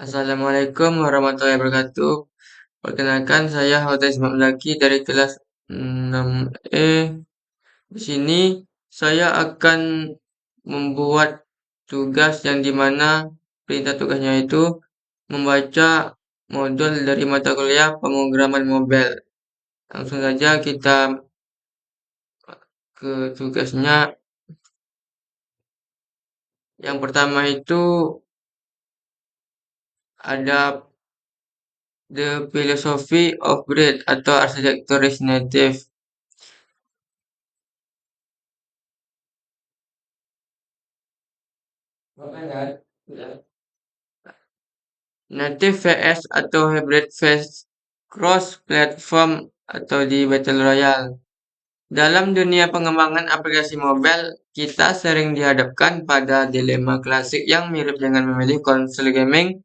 Assalamualaikum warahmatullahi wabarakatuh. Perkenalkan saya Hodes Mamlaki dari kelas 6E. Di sini saya akan membuat tugas yang dimana perintah tugasnya itu membaca modul dari mata kuliah pemrograman mobile. Langsung saja kita ke tugasnya. Yang pertama itu ada The Philosophy of Bread atau arsitektur regeneratif. Native vs atau hybrid vs cross platform atau di Battle Royale. Dalam dunia pengembangan aplikasi mobile, kita sering dihadapkan pada dilema klasik yang mirip dengan memilih konsol gaming.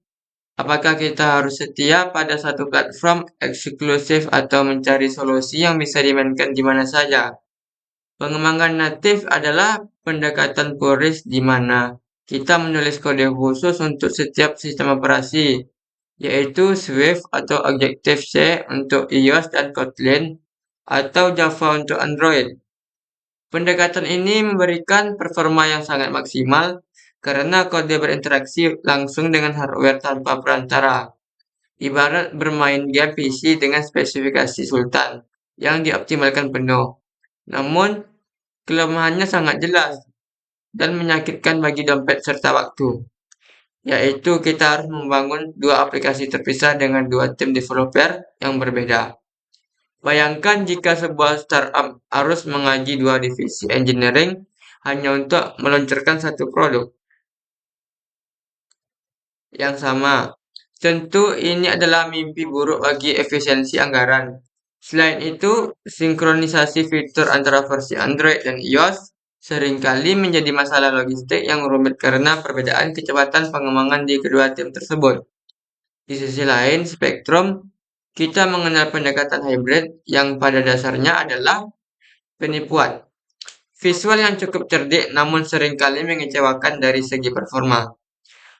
Apakah kita harus setia pada satu platform eksklusif atau mencari solusi yang bisa dimainkan di mana saja? Pengembangan natif adalah pendekatan puris di mana kita menulis kode khusus untuk setiap sistem operasi, yaitu Swift atau Objective-C untuk iOS dan Kotlin, atau Java untuk Android. Pendekatan ini memberikan performa yang sangat maksimal karena kode berinteraksi langsung dengan hardware tanpa perantara. Ibarat bermain game PC dengan spesifikasi Sultan yang dioptimalkan penuh. Namun, kelemahannya sangat jelas dan menyakitkan bagi dompet serta waktu, yaitu kita harus membangun dua aplikasi terpisah dengan dua tim developer yang berbeda. Bayangkan jika sebuah startup harus mengaji dua divisi engineering hanya untuk meluncurkan satu produk yang sama. Tentu ini adalah mimpi buruk bagi efisiensi anggaran. Selain itu, sinkronisasi fitur antara versi Android dan iOS seringkali menjadi masalah logistik yang rumit karena perbedaan kecepatan pengembangan di kedua tim tersebut. Di sisi lain spektrum, kita mengenal pendekatan hybrid yang pada dasarnya adalah penipuan. Visual yang cukup cerdik namun seringkali mengecewakan dari segi performa.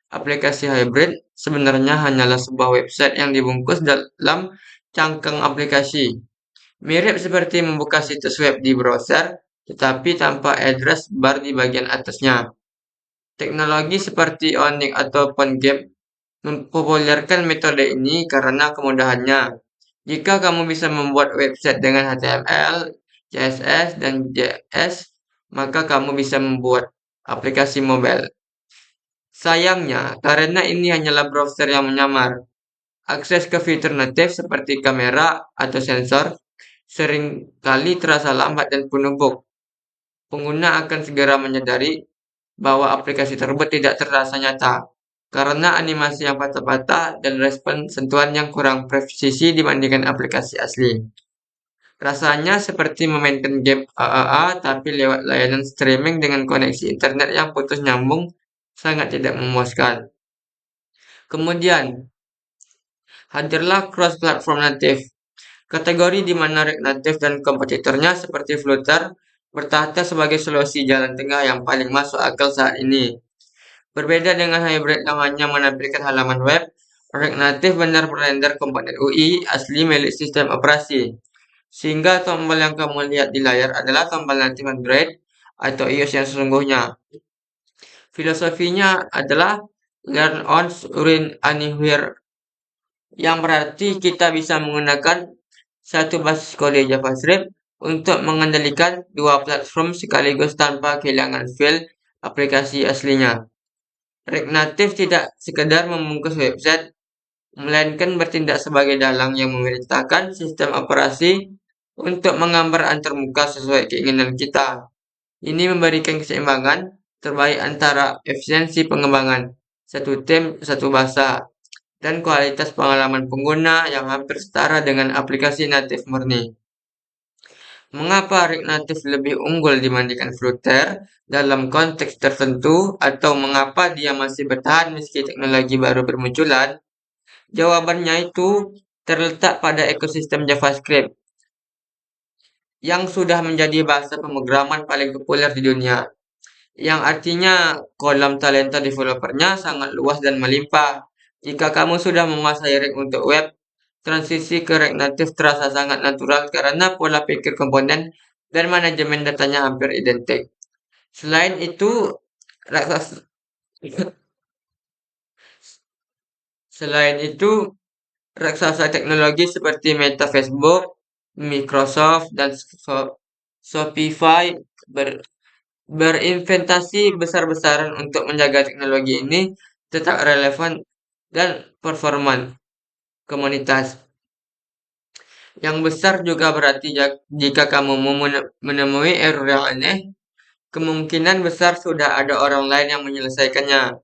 Aplikasi hybrid sebenarnya hanyalah sebuah website yang dibungkus dalam cangkang aplikasi. Mirip seperti membuka situs web di browser, tetapi tanpa address bar di bagian atasnya. Teknologi seperti Onyx atau PhoneGap mempopulerkan metode ini karena kemudahannya. Jika kamu bisa membuat website dengan HTML, CSS, dan JS, maka kamu bisa membuat aplikasi mobile. Sayangnya, karena ini hanyalah browser yang menyamar, akses ke fitur natif seperti kamera atau sensor seringkali terasa lambat dan penuh bug. Pengguna akan segera menyadari bahwa aplikasi tersebut tidak terasa nyata karena animasi yang patah-patah dan respon sentuhan yang kurang presisi dibandingkan aplikasi asli. Rasanya seperti memainkan game AAA tapi lewat layanan streaming dengan koneksi internet yang putus nyambung, sangat tidak memuaskan. Kemudian, hadirlah cross-platform native, kategori di mana React Native dan kompetitornya seperti Flutter bertahta sebagai solusi jalan tengah yang paling masuk akal saat ini. Berbeda dengan hybrid yang hanya menampilkan halaman web, React Native benar merender komponen UI asli milik sistem operasi. Sehingga tombol yang kamu lihat di layar adalah tombol natif Android atau iOS yang sesungguhnya. Filosofinya adalah learn once, learn anywhere, yang berarti kita bisa menggunakan satu basis kode JavaScript untuk mengendalikan dua platform sekaligus tanpa kehilangan file aplikasi aslinya. React Native tidak sekedar membungkus website, melainkan bertindak sebagai dalang yang memerintahkan sistem operasi untuk menggambar antarmuka sesuai keinginan kita. Ini memberikan keseimbangan terbaik antara efisiensi pengembangan satu tim, satu bahasa, dan kualitas pengalaman pengguna yang hampir setara dengan aplikasi natif murni. Mengapa React Native lebih unggul dibandingkan Flutter dalam konteks tertentu atau mengapa dia masih bertahan meski teknologi baru bermunculan? Jawabannya itu terletak pada ekosistem JavaScript yang sudah menjadi bahasa pemrograman paling populer di dunia, yang artinya kolam talenta developernya sangat luas dan melimpah. Jika kamu sudah menguasai rig untuk web, transisi ke rig native terasa sangat natural karena pola pikir komponen dan manajemen datanya hampir identik. Selain itu, raksasa selain itu, raksasa teknologi seperti Meta Facebook, Microsoft, dan Shopify ber- berinvestasi besar-besaran untuk menjaga teknologi ini tetap relevan dan performan komunitas. Yang besar juga berarti jika kamu mau menemui error yang aneh, kemungkinan besar sudah ada orang lain yang menyelesaikannya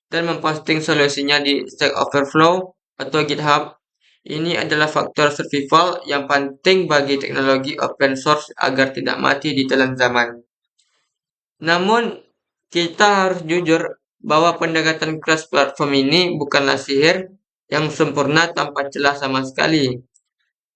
dan memposting solusinya di Stack Overflow atau GitHub. Ini adalah faktor survival yang penting bagi teknologi open source agar tidak mati di telan zaman. Namun, kita harus jujur bahwa pendekatan cross platform ini bukanlah sihir yang sempurna tanpa celah sama sekali,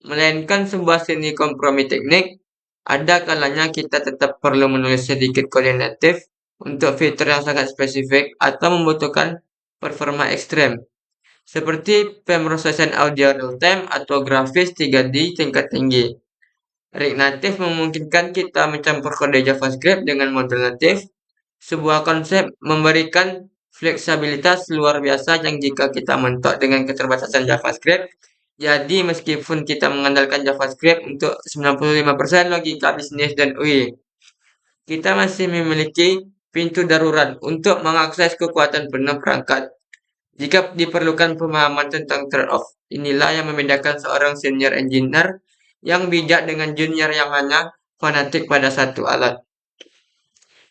melainkan sebuah seni kompromi teknik. Ada kalanya kita tetap perlu menulis sedikit kode natif untuk fitur yang sangat spesifik atau membutuhkan performa ekstrem, seperti pemrosesan audio real-time atau grafis 3D tingkat tinggi. React Native memungkinkan kita mencampur kode JavaScript dengan modul natif, sebuah konsep memberikan fleksibilitas luar biasa yang jika kita mentok dengan keterbatasan JavaScript, jadi meskipun kita mengandalkan JavaScript untuk 95% logika bisnis dan UI, kita masih memiliki pintu darurat untuk mengakses kekuatan penuh perangkat. Jika diperlukan pemahaman tentang trade-off, inilah yang membedakan seorang senior engineer yang bijak dengan junior yang hanya fanatik pada satu alat.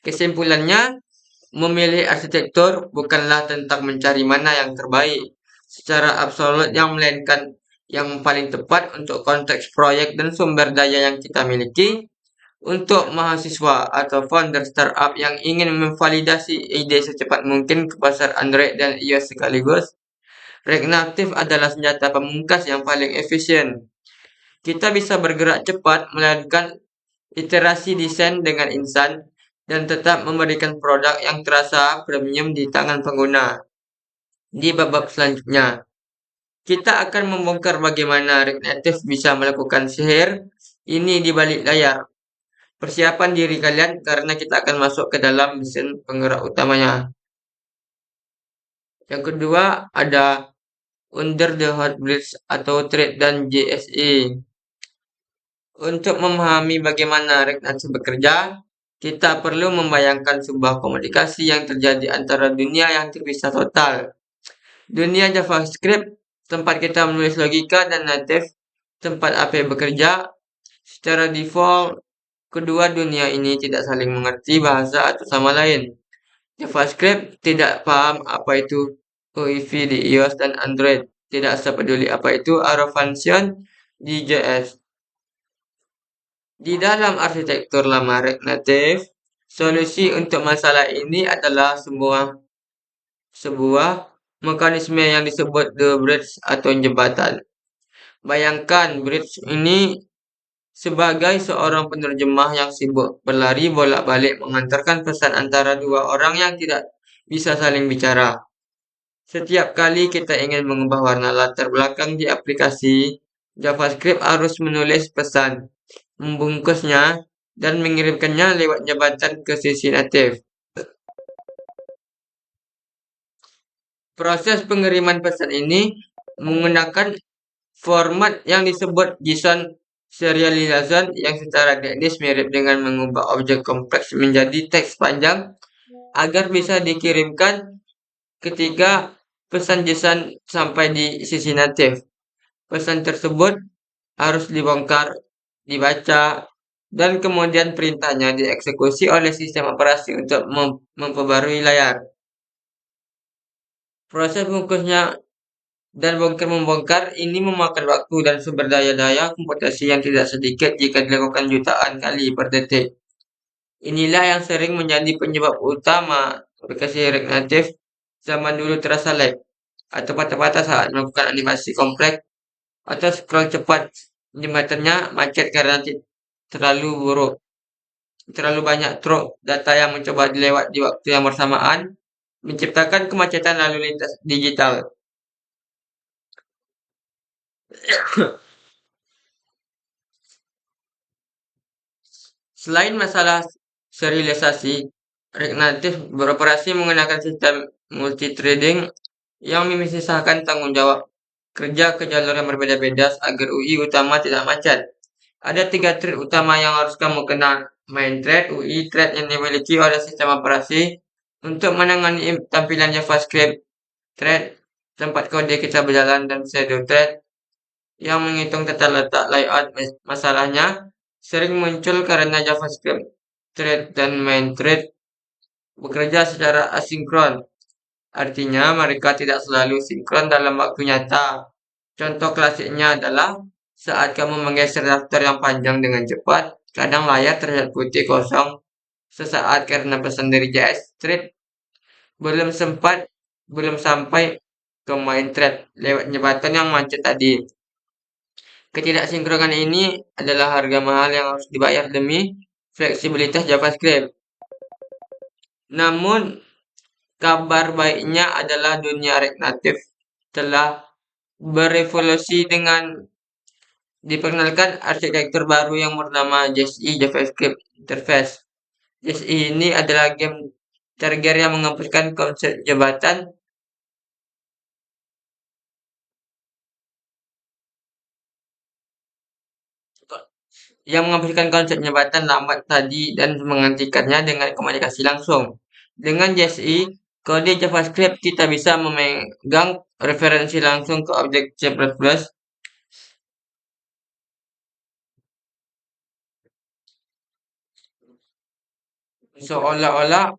Kesimpulannya, memilih arsitektur bukanlah tentang mencari mana yang terbaik secara absolut yang melainkan yang paling tepat untuk konteks proyek dan sumber daya yang kita miliki. Untuk mahasiswa atau founder startup yang ingin memvalidasi ide secepat mungkin ke pasar Android dan iOS sekaligus, React Native adalah senjata pamungkas yang paling efisien. Kita bisa bergerak cepat melakukan iterasi desain dengan insan dan tetap memberikan produk yang terasa premium di tangan pengguna. Di babak selanjutnya, kita akan membongkar bagaimana React Native bisa melakukan sihir ini di balik layar. Persiapan diri kalian karena kita akan masuk ke dalam mesin penggerak utamanya. Yang kedua ada Under the Hot Bridge atau Thread dan JSE. Untuk memahami bagaimana React Native bekerja, kita perlu membayangkan sebuah komunikasi yang terjadi antara dunia yang terpisah total. Dunia JavaScript, tempat kita menulis logika, dan native, tempat API bekerja. Secara default, kedua dunia ini tidak saling mengerti bahasa atau sama lain. JavaScript tidak paham apa itu OIV di iOS dan Android. Tidak sepeduli apa itu arrow function di JS. Di dalam arsitektur lama React Native, solusi untuk masalah ini adalah sebuah mekanisme yang disebut the bridge atau jembatan. Bayangkan bridge ini sebagai seorang penerjemah yang sibuk berlari bolak-balik mengantarkan pesan antara dua orang yang tidak bisa saling bicara. Setiap kali kita ingin mengubah warna latar belakang di aplikasi, JavaScript harus menulis pesan, membungkusnya, dan mengirimkannya lewat jembatan ke sisi native. Proses pengiriman pesan ini menggunakan format yang disebut JSON serialization yang secara teknis mirip dengan mengubah objek kompleks menjadi teks panjang agar bisa dikirimkan ketika pesan JSON sampai di sisi native. Pesan tersebut harus dibongkar, dibaca, dan kemudian perintahnya dieksekusi oleh sistem operasi untuk memperbarui layar. Proses bungkusnya dan bongkar-membongkar ini memakan waktu dan sumber daya komputasi yang tidak sedikit jika dilakukan jutaan kali per detik. Inilah yang sering menjadi penyebab utama aplikasi React Native zaman dulu terasa lag atau patah-patah saat melakukan animasi kompleks atau scroll cepat. Jembatannya macet karena terlalu buruk. Terlalu banyak truk data yang mencoba dilewat di waktu yang bersamaan, menciptakan kemacetan lalu lintas digital. Selain masalah serialisasi, Regnatif beroperasi menggunakan sistem multi-threading yang memisahkan tanggung jawab kerja ke jalur yang berbeda-beda agar UI utama tidak macet. Ada tiga thread utama yang harus kamu kenal. Main thread, UI thread yang dimiliki oleh sistem operasi untuk menangani tampilan JavaScript thread, tempat kode kita berjalan, dan shadow thread yang menghitung tata letak layout. Masalahnya sering muncul karena JavaScript thread dan main thread bekerja secara asinkron. Artinya mereka tidak selalu sinkron dalam waktu nyata. Contoh klasiknya adalah saat kamu menggeser daftar yang panjang dengan cepat, kadang layar terlihat putih kosong sesaat karena pesan dari JS Thread belum sempat belum sampai ke main thread lewat jembatan yang macet tadi. Ketidaksinkronan ini adalah harga mahal yang harus dibayar demi fleksibilitas JavaScript. Namun, kabar baiknya adalah dunia React Native telah berevolusi dengan diperkenalkan arsitektur baru yang bernama JSI JavaScript Interface. JSI ini adalah game target yang menghapuskan konsep jabatan jabatan lambat tadi dan menggantikannya dengan komunikasi langsung. Dengan JSI, kode JavaScript kita bisa memegang referensi langsung ke objek C++, seolah-olah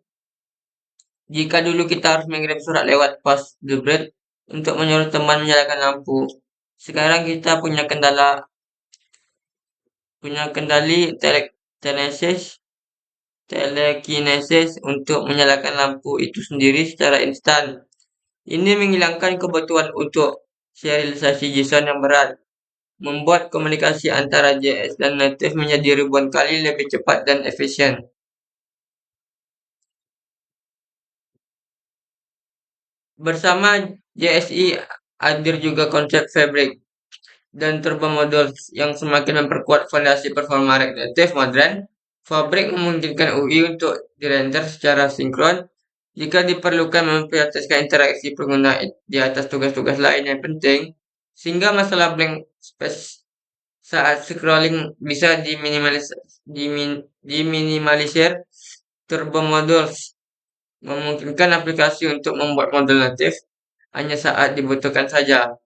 jika dulu kita harus mengirim surat lewat pos jebret untuk menyuruh teman menyalakan lampu. Sekarang kita punya kendali telekinesis untuk menyalakan lampu itu sendiri secara instan. Ini menghilangkan kebutuhan untuk serialisasi JSON yang berat, membuat komunikasi antara JS dan native menjadi ribuan kali lebih cepat dan efisien. Bersama JSI hadir juga konsep Fabric dan turbo modules yang semakin memperkuat fondasi performa React Native modern. Fabric memungkinkan UI untuk dirender secara sinkron jika diperlukan memprioritaskan interaksi pengguna di atas tugas-tugas lain yang penting, sehingga masalah blank space saat scrolling bisa diminimalisir. Turbo modules memungkinkan aplikasi untuk membuat modul natif hanya saat dibutuhkan saja,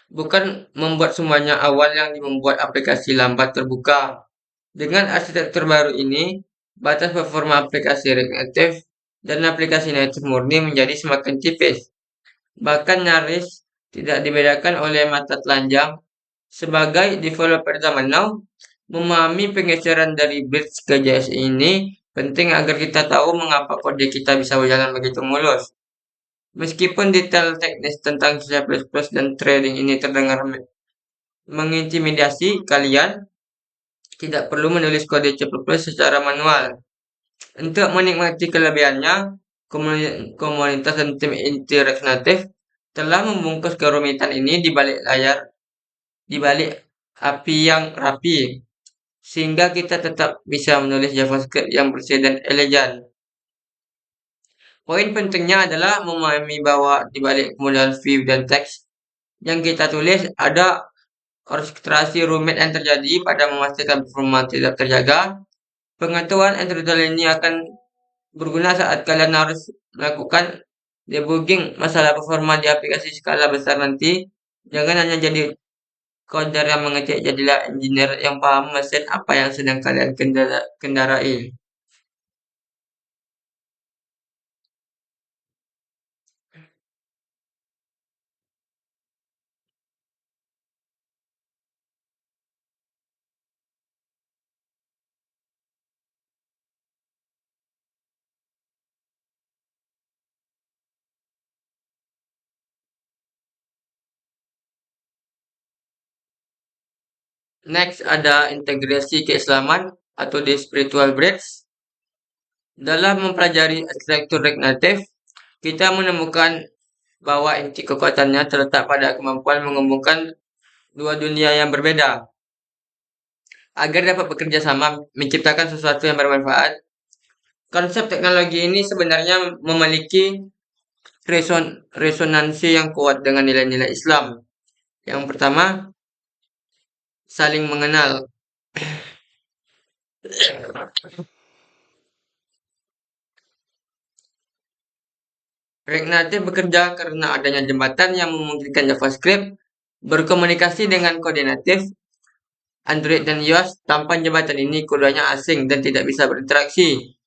bukan membuat semuanya awal yang membuat aplikasi lambat terbuka. Dengan arsitektur baru ini, batas performa aplikasi React Native dan aplikasi native murni menjadi semakin tipis, bahkan nyaris tidak dibedakan oleh mata telanjang. Sebagai developer zaman now, memahami penggeseran dari Bridge ke JS ini penting agar kita tahu mengapa kode kita bisa berjalan begitu mulus. Meskipun detail teknis tentang C++ dan trading ini terdengar mengintimidasi, kalian tidak perlu menulis kode C++ secara manual. Untuk menikmati kelebihannya, komunitas dan tim inti React Native telah membungkus kerumitan ini di balik API yang rapi, sehingga kita tetap bisa menulis JavaScript yang bersih dan elegan. Poin pentingnya adalah memahami bahwa di balik kemudahan view dan teks yang kita tulis ada orkestrasi rumit yang terjadi pada memastikan performa tidak terjaga. Pengetahuan editorial ini akan berguna saat kalian harus melakukan debugging masalah performa di aplikasi skala besar nanti. Jangan hanya jadi coder yang mengetik, jadilah engineer yang paham mesin apa yang sedang kalian kendarai. Next ada integrasi keislaman atau di spiritual bridge. Dalam mempelajari arsitektur React Native, kita menemukan bahwa inti kekuatannya terletak pada kemampuan menghubungkan dua dunia yang berbeda agar dapat bekerja sama menciptakan sesuatu yang bermanfaat. Konsep teknologi ini sebenarnya memiliki resonansi yang kuat dengan nilai-nilai Islam. Yang pertama, saling mengenal. React Native bekerja karena adanya jembatan yang memungkinkan JavaScript berkomunikasi dengan kode native Android dan iOS. Tanpa jembatan ini kodenya asing dan tidak bisa berinteraksi.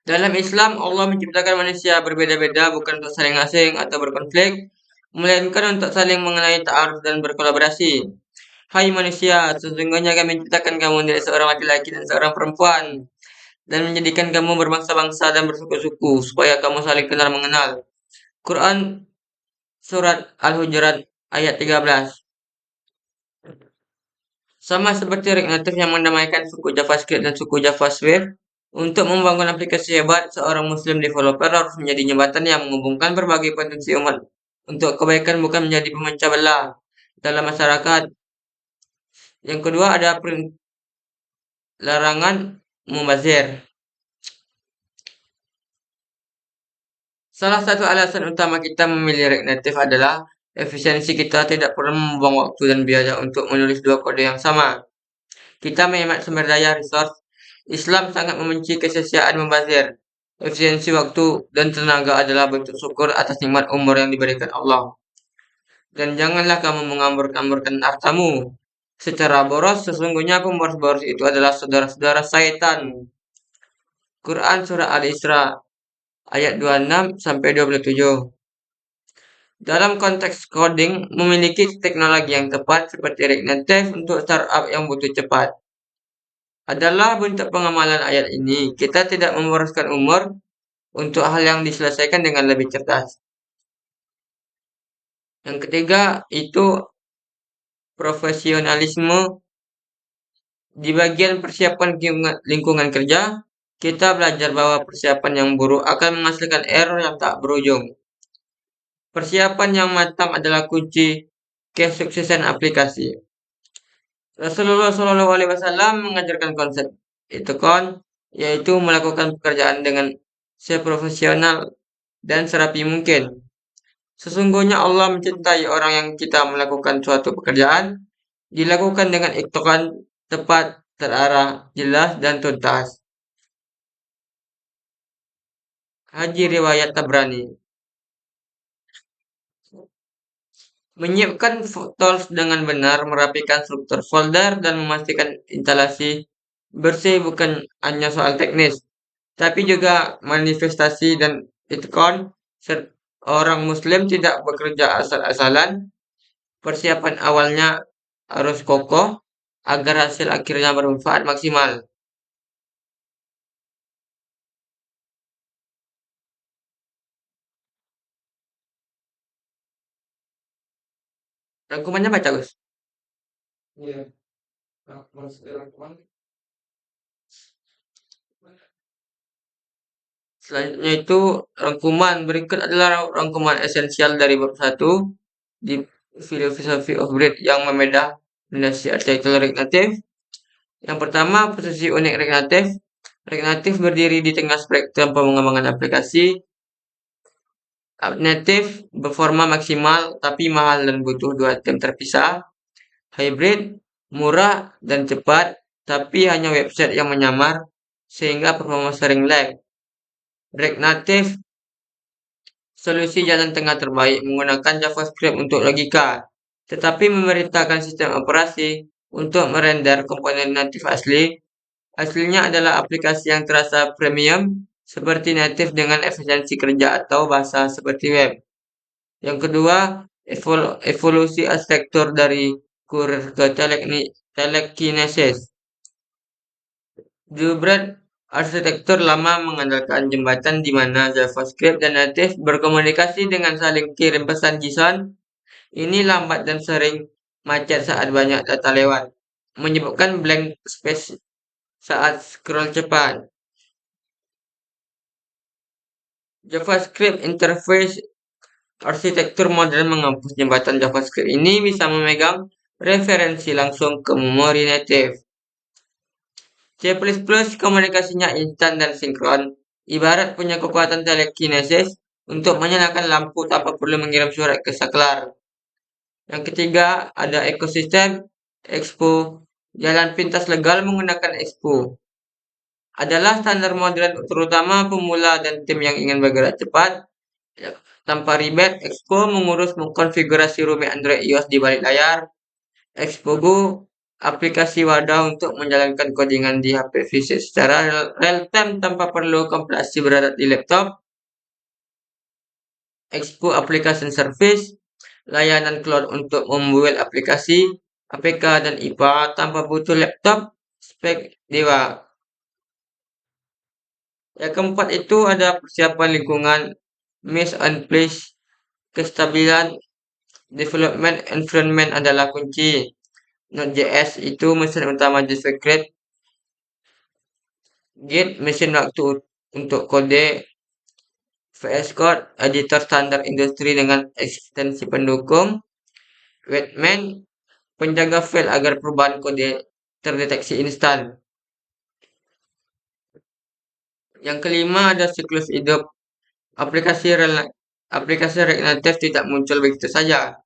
Dalam Islam, Allah menciptakan manusia berbeda-beda bukan untuk saling asing atau berkonflik, melainkan untuk saling mengenai ta'aruf dan berkolaborasi. Hai manusia, sesungguhnya kami menciptakan kamu dari seorang laki-laki dan seorang perempuan, dan menjadikan kamu berbangsa-bangsa dan bersuku-suku, supaya kamu saling kenal mengenal. Quran Surat Al-Hujurat ayat 13. Sama seperti React Native yang mendamaikan suku JavaScript dan suku JavaScript, untuk membangun aplikasi hebat, seorang Muslim developer harus menjadi jembatan yang menghubungkan berbagai potensi umat untuk kebaikan, bukan menjadi pemecah belah dalam masyarakat. Yang kedua ada larangan mubazir. Salah satu alasan utama kita memilih React Native adalah efisiensi. Kita tidak perlu membuang waktu dan biaya untuk menulis dua kode yang sama. Kita menghemat sumber daya resource. Islam sangat membenci kesia-siaan membazir. Efisiensi waktu dan tenaga adalah bentuk syukur atas nikmat umur yang diberikan Allah. Dan janganlah kamu mengambur-amburkan hartamu secara boros. Sesungguhnya pemboros-boros itu adalah saudara-saudara syaitan. Quran Surah Al-Isra ayat 26 sampai 27. Dalam konteks coding, memiliki teknologi yang tepat seperti React Native untuk startup yang butuh cepat adalah bentuk pengamalan ayat ini. Kita tidak memboroskan umur untuk hal yang diselesaikan dengan lebih cerdas. Yang ketiga itu profesionalisme. Di bagian persiapan lingkungan kerja, kita belajar bahwa persiapan yang buruk akan menghasilkan error yang tak berujung. Persiapan yang matang adalah kunci kesuksesan aplikasi. Rasulullah Shallallahu Alaihi Wasallam mengajarkan konsep itu yaitu melakukan pekerjaan dengan seprofesional dan serapi mungkin. Sesungguhnya Allah mencintai orang yang kita melakukan suatu pekerjaan dilakukan dengan iktokan tepat, terarah, jelas, dan tuntas. Haji riwayat Tabrani. Menyiapkan tools dengan benar, merapikan struktur folder, dan memastikan instalasi bersih bukan hanya soal teknis, tapi juga manifestasi dan itkon. Orang muslim tidak bekerja asal-asalan. Persiapan awalnya harus kokoh agar hasil akhirnya bermanfaat maksimal. Rangkumannya baca, Gus. Iya, rangkuman. Selanjutnya itu rangkuman. Berikut adalah rangkuman esensial dari bab 1 di Philosophy of Breed yang membedah dinasti artikel React Native. Yang pertama, posisi unik React Native. React Native berdiri di tengah spektrum pengembangan aplikasi. Native performa maksimal tapi mahal dan butuh dua tim terpisah. Hybrid, murah dan cepat, tapi hanya website yang menyamar sehingga performa sering lag. React Native solusi jalan tengah terbaik, menggunakan JavaScript untuk logika, tetapi memerintahkan sistem operasi untuk merender komponen natif asli. Hasilnya adalah aplikasi yang terasa premium seperti native dengan efisiensi kerja atau bahasa seperti web. Yang kedua, evolusi arsitektur dari kurir ke telekinesis. Jubret arsitektur lama mengandalkan jembatan di mana JavaScript dan Native berkomunikasi dengan saling kirim pesan JSON. Ini lambat dan sering macet saat banyak data lewat, menyebabkan blank space saat scroll cepat. JavaScript interface Arsitektur modern menghapus jembatan JavaScript ini bisa memegang referensi langsung ke memori native. C++ komunikasinya instan dan sinkron, ibarat punya kekuatan telekinesis untuk menyalakan lampu tanpa perlu mengirim surat ke saklar. Yang ketiga, ada ekosistem Expo. Jalan pintas legal menggunakan Expo adalah standar modern terutama pemula dan tim yang ingin bergerak cepat. Ya, tanpa ribet, Expo mengurus mengkonfigurasi rumit Android iOS di balik layar. Expo Go, aplikasi wadah untuk menjalankan codingan di HP fisik secara real time tanpa perlu kompilasi berat di laptop. Expo Application Service, layanan cloud untuk membuat aplikasi, APK dan IPA tanpa butuh laptop spek dewa. Yang keempat itu ada persiapan lingkungan, Mesh and Place, kestabilan development environment adalah kunci. Node.js itu mesin utama JavaScript, Git mesin waktu untuk kode, VS Code editor standar industri dengan ekstensi pendukung, Webman penjaga file agar perubahan kode terdeteksi instan. Yang kelima ada siklus hidup. Aplikasi React Native tidak muncul begitu saja.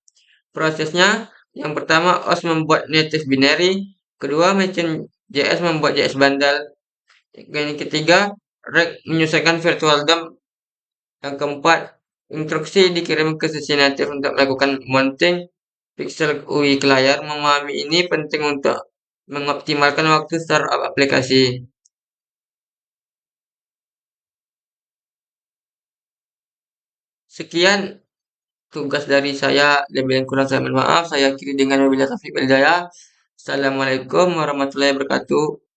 Prosesnya, yang pertama OS membuat native binary, kedua Machine JS membuat JS bundle, yang ketiga React menyelesaikan virtual DOM, yang keempat instruksi dikirim ke sesi native untuk melakukan mounting pixel UI ke layar. Memahami ini penting untuk mengoptimalkan waktu startup aplikasi. Sekian tugas dari saya, lebih dan kurang saya mohon maaf. Saya akhiri dengan wabillahi taufiq wal hidayah. Assalamualaikum warahmatullahi wabarakatuh.